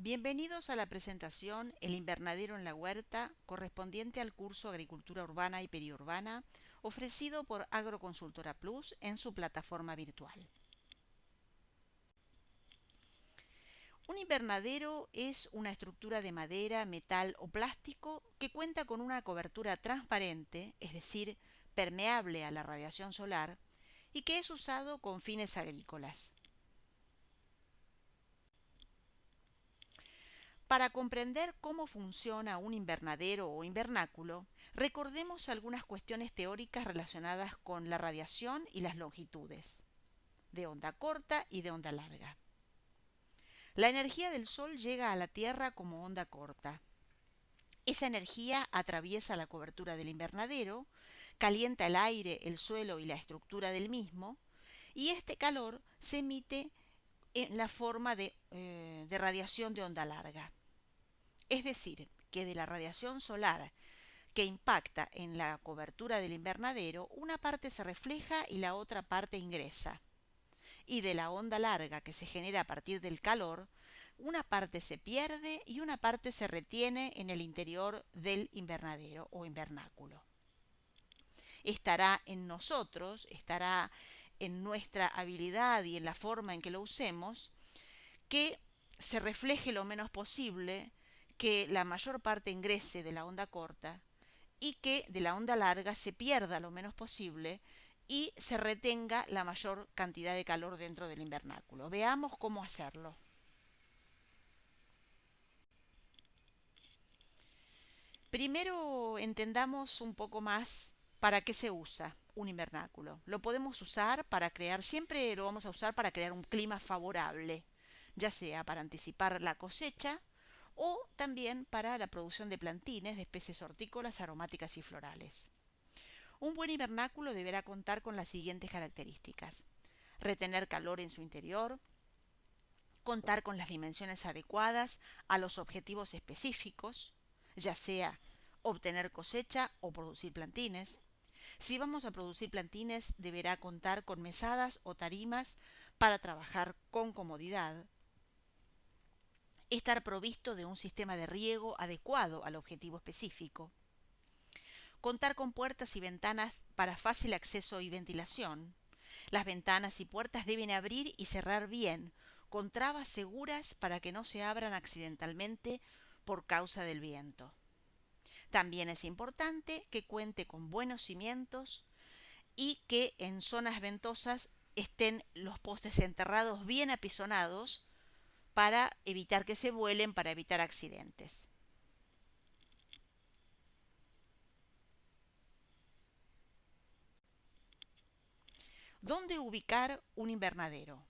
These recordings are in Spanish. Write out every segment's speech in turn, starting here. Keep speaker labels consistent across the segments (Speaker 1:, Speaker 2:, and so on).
Speaker 1: Bienvenidos a la presentación El invernadero en la huerta, correspondiente al curso Agricultura Urbana y Periurbana, ofrecido por Agroconsultora Plus en su plataforma virtual. Un invernadero es una estructura de madera, metal o plástico que cuenta con una cobertura transparente, es decir, permeable a la radiación solar, y que es usado con fines agrícolas. Para comprender cómo funciona un invernadero o invernáculo, recordemos algunas cuestiones teóricas relacionadas con la radiación y las longitudes, de onda corta y de onda larga. La energía del Sol llega a la Tierra como onda corta. Esa energía atraviesa la cobertura del invernadero, calienta el aire, el suelo y la estructura del mismo, y este calor se emite en la forma de radiación de onda larga. Es decir, que de la radiación solar que impacta en la cobertura del invernadero, una parte se refleja y la otra parte ingresa. Y de la onda larga que se genera a partir del calor, una parte se pierde y una parte se retiene en el interior del invernadero o invernáculo. Estará en nosotros, estará en nuestra habilidad y en la forma en que lo usemos, que se refleje lo menos posible, que la mayor parte ingrese de la onda corta y que de la onda larga se pierda lo menos posible y se retenga la mayor cantidad de calor dentro del invernáculo. Veamos cómo hacerlo. Primero entendamos un poco más para qué se usa un invernáculo. Lo podemos usar para crear, siempre lo vamos a usar para crear un clima favorable, ya sea para anticipar la cosecha o también para la producción de plantines de especies hortícolas, aromáticas y florales. Un buen invernáculo deberá contar con las siguientes características: retener calor en su interior, contar con las dimensiones adecuadas a los objetivos específicos, ya sea obtener cosecha o producir plantines. Si vamos a producir plantines, deberá contar con mesadas o tarimas para trabajar con comodidad. Estar provisto de un sistema de riego adecuado al objetivo específico. Contar con puertas y ventanas para fácil acceso y ventilación. Las ventanas y puertas deben abrir y cerrar bien, con trabas seguras para que no se abran accidentalmente por causa del viento. También es importante que cuente con buenos cimientos y que en zonas ventosas estén los postes enterrados bien apisonados para evitar que se vuelen, para evitar accidentes. ¿Dónde ubicar un invernadero?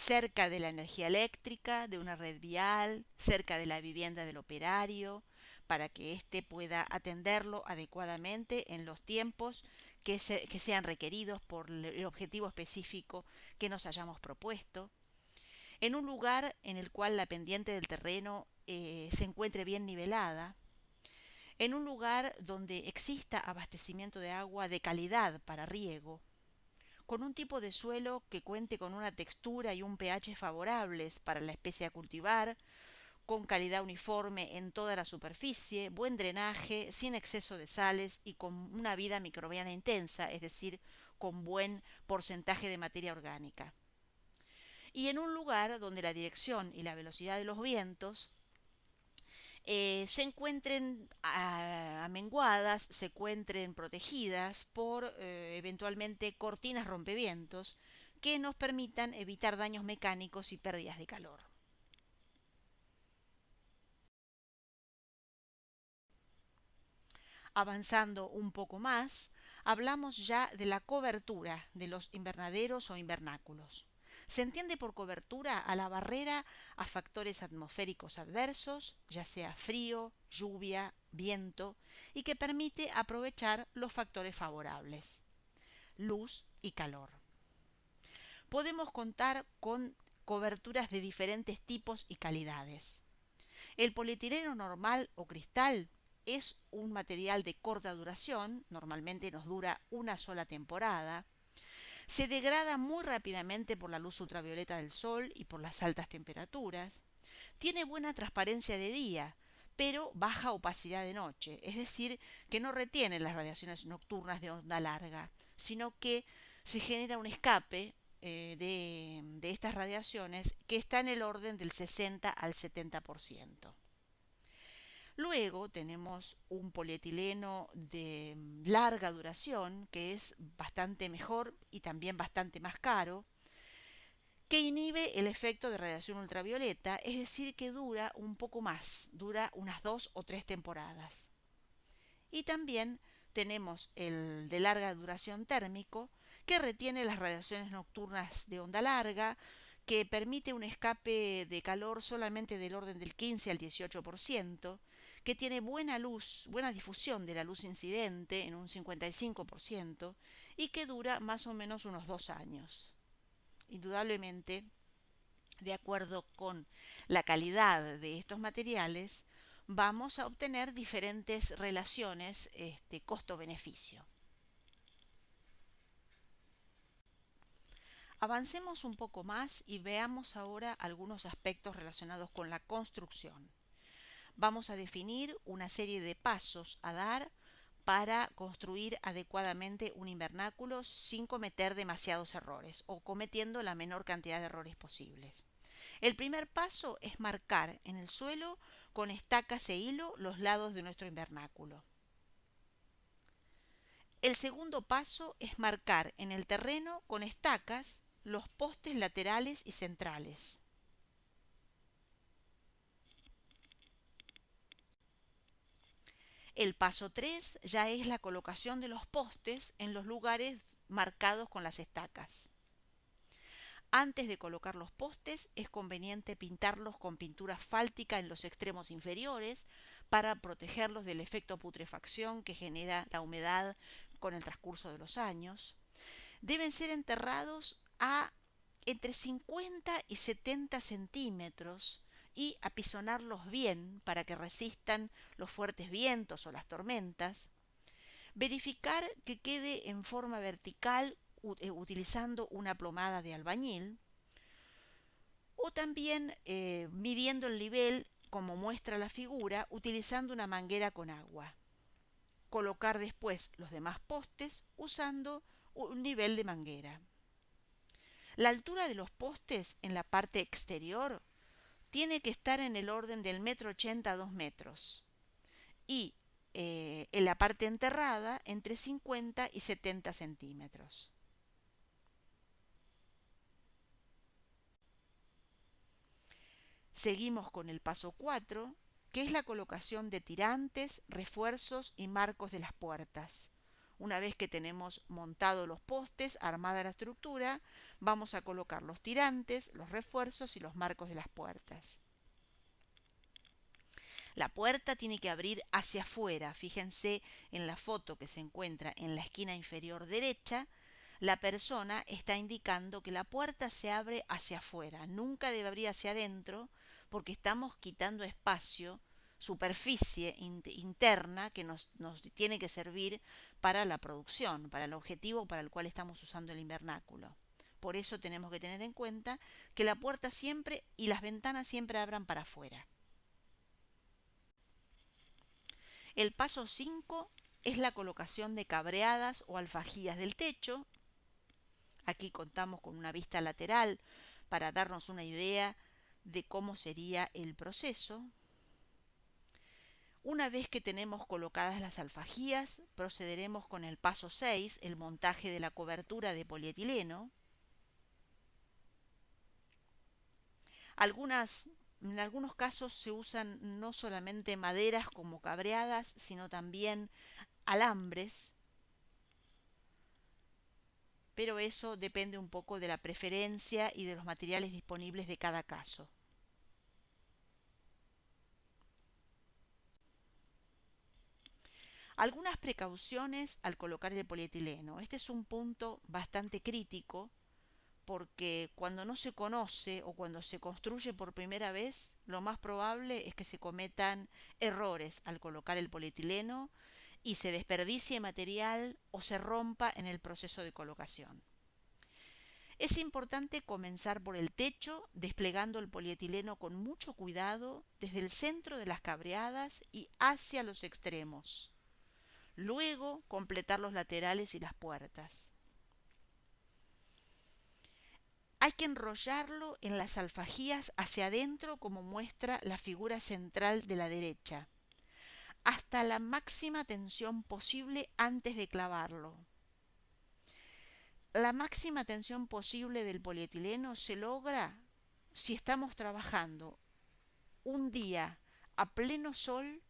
Speaker 1: Cerca de la energía eléctrica, de una red vial, cerca de la vivienda del operario, para que éste pueda atenderlo adecuadamente en los tiempos que sean requeridos por el objetivo específico que nos hayamos propuesto. En un lugar en el cual la pendiente del terreno se encuentre bien nivelada, en un lugar donde exista abastecimiento de agua de calidad para riego, con un tipo de suelo que cuente con una textura y un pH favorables para la especie a cultivar, con calidad uniforme en toda la superficie, buen drenaje, sin exceso de sales y con una vida microbiana intensa, es decir, con buen porcentaje de materia orgánica. Y en un lugar donde la dirección y la velocidad de los vientos se encuentren amenguadas, se encuentren protegidas por eventualmente cortinas rompevientos que nos permitan evitar daños mecánicos y pérdidas de calor. Avanzando un poco más, hablamos ya de la cobertura de los invernaderos o invernáculos. Se entiende por cobertura a la barrera a factores atmosféricos adversos, ya sea frío, lluvia, viento, y que permite aprovechar los factores favorables, luz y calor. Podemos contar con coberturas de diferentes tipos y calidades. El polietileno normal o cristal es un material de corta duración, normalmente nos dura una sola temporada. Se degrada muy rápidamente por la luz ultravioleta del sol y por las altas temperaturas. Tiene buena transparencia de día, pero baja opacidad de noche, es decir, que no retiene las radiaciones nocturnas de onda larga, sino que se genera un escape de estas radiaciones que está en el orden del 60 al 70%. Luego tenemos un polietileno de larga duración, que es bastante mejor y también bastante más caro, que inhibe el efecto de radiación ultravioleta, es decir, que dura un poco más, dura unas 2 o 3 temporadas. Y también tenemos el de larga duración térmico, que retiene las radiaciones nocturnas de onda larga, que permite un escape de calor solamente del orden del 15 al 18%, que tiene buena luz, buena difusión de la luz incidente en un 55% y que dura más o menos unos 2 años. Indudablemente, de acuerdo con la calidad de estos materiales, vamos a obtener diferentes relaciones costo-beneficio. Avancemos un poco más y veamos ahora algunos aspectos relacionados con la construcción. Vamos a definir una serie de pasos a dar para construir adecuadamente un invernáculo sin cometer demasiados errores o cometiendo la menor cantidad de errores posibles. El primer paso es marcar en el suelo con estacas e hilo los lados de nuestro invernáculo. El segundo paso es marcar en el terreno con estacas los postes laterales y centrales. El paso 3 ya es la colocación de los postes en los lugares marcados con las estacas. Antes de colocar los postes es conveniente pintarlos con pintura asfáltica en los extremos inferiores para protegerlos del efecto putrefacción que genera la humedad con el transcurso de los años. Deben ser enterrados a entre 50 y 70 centímetros y apisonarlos bien para que resistan los fuertes vientos o las tormentas. Verificar que quede en forma vertical utilizando una plomada de albañil o también midiendo el nivel como muestra la figura utilizando una manguera con agua. Colocar después los demás postes usando un nivel de manguera. La altura de los postes en la parte exterior tiene que estar en el orden del 1,80 m a 2 metros y en la parte enterrada entre 50 y 70 centímetros. Seguimos con el paso 4, que es la colocación de tirantes, refuerzos y marcos de las puertas. Una vez que tenemos montados los postes, armada la estructura, vamos a colocar los tirantes, los refuerzos y los marcos de las puertas. La puerta tiene que abrir hacia afuera. Fíjense en la foto que se encuentra en la esquina inferior derecha. La persona está indicando que la puerta se abre hacia afuera. Nunca debe abrir hacia adentro porque estamos quitando espacio, superficie interna que nos tiene que servir para la producción, para el objetivo para el cual estamos usando el invernáculo. Por eso tenemos que tener en cuenta que la puerta siempre y las ventanas siempre abran para afuera. El paso 5 es la colocación de cabreadas o alfajillas del techo. Aquí contamos con una vista lateral para darnos una idea de cómo sería el proceso. Una vez que tenemos colocadas las alfajillas, procederemos con el paso 6, el montaje de la cobertura de polietileno. En algunos casos se usan no solamente maderas como cabreadas, sino también alambres, pero eso depende un poco de la preferencia y de los materiales disponibles de cada caso. Algunas precauciones al colocar el polietileno. Este es un punto bastante crítico porque cuando no se conoce o cuando se construye por primera vez, lo más probable es que se cometan errores al colocar el polietileno y se desperdicie material o se rompa en el proceso de colocación. Es importante comenzar por el techo, desplegando el polietileno con mucho cuidado desde el centro de las cabreadas y hacia los extremos. Luego completar los laterales y las puertas. Hay que enrollarlo en las alfajías hacia adentro como muestra la figura central de la derecha, hasta la máxima tensión posible antes de clavarlo. La máxima tensión posible del polietileno se logra si estamos trabajando un día a pleno sol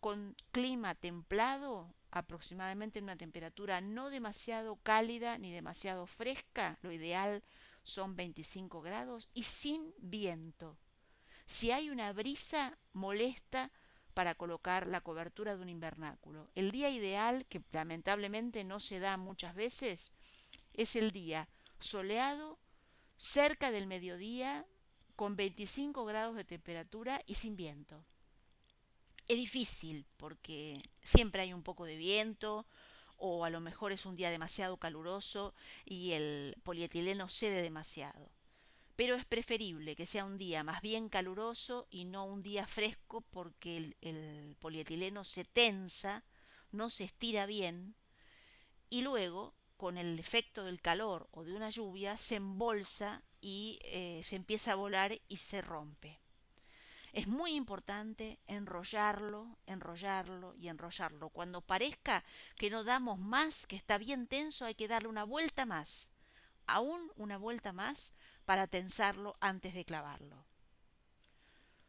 Speaker 1: con clima templado, aproximadamente en una temperatura no demasiado cálida ni demasiado fresca, lo ideal son 25 grados, y sin viento. Si hay una brisa molesta para colocar la cobertura de un invernáculo. El día ideal, que lamentablemente no se da muchas veces, es el día soleado, cerca del mediodía, con 25 grados de temperatura y sin viento. Es difícil porque siempre hay un poco de viento o a lo mejor es un día demasiado caluroso y el polietileno cede demasiado. Pero es preferible que sea un día más bien caluroso y no un día fresco porque el polietileno se tensa, no se estira bien y luego con el efecto del calor o de una lluvia se embolsa y se empieza a volar y se rompe. Es muy importante enrollarlo, enrollarlo y enrollarlo. Cuando parezca que no damos más, que está bien tenso, hay que darle una vuelta más, aún una vuelta más para tensarlo antes de clavarlo.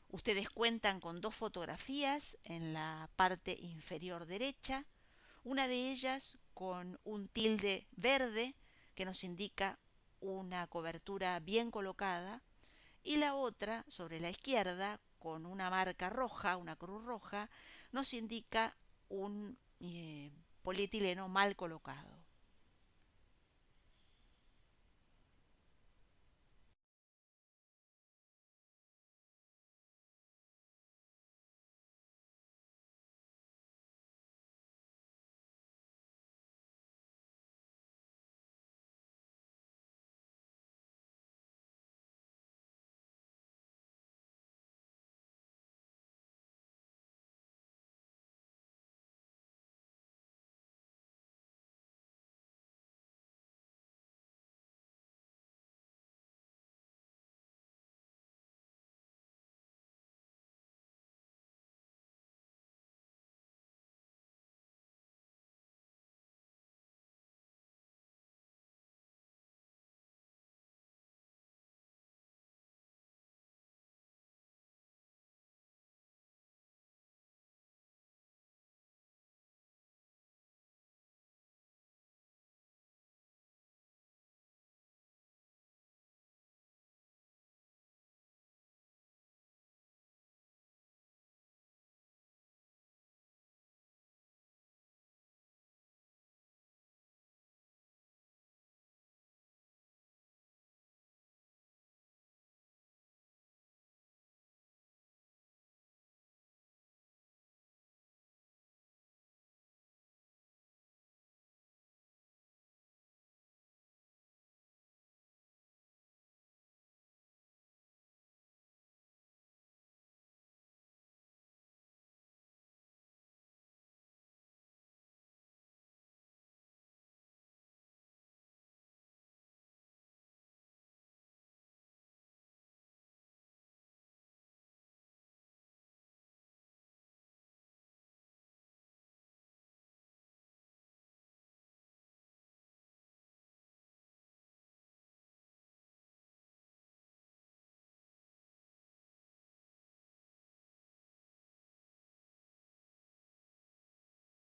Speaker 1: Ustedes cuentan con dos fotografías en la parte inferior derecha, una de ellas con un tilde verde que nos indica una cobertura bien colocada y la otra sobre la izquierda con una marca roja, una cruz roja, nos indica un polietileno mal colocado.